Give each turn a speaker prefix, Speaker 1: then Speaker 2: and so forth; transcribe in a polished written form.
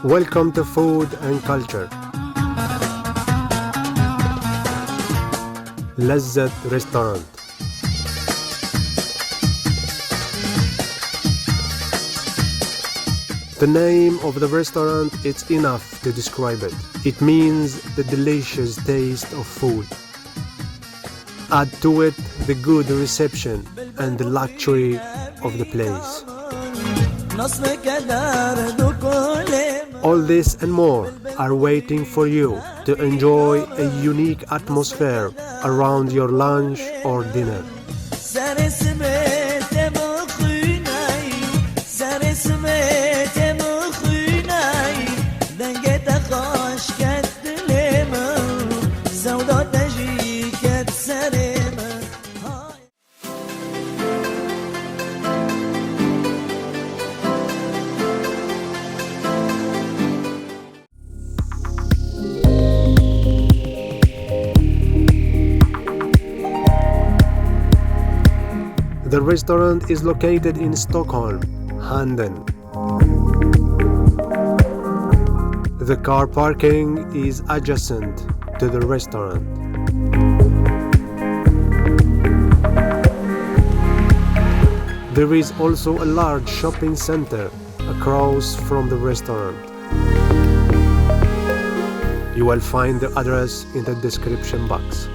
Speaker 1: Welcome to Food and Culture. Lezzet restaurant. The name of the restaurant is enough to describe it. It means the delicious taste of food. Add to it the good reception and the luxury of the place. All this and more are waiting for you to enjoy a unique atmosphere around your lunch or dinner. The restaurant is located in Stockholm, Handen. The car parking is adjacent to the restaurant. There is also a large shopping center across from the restaurant. You will find the address in the description box.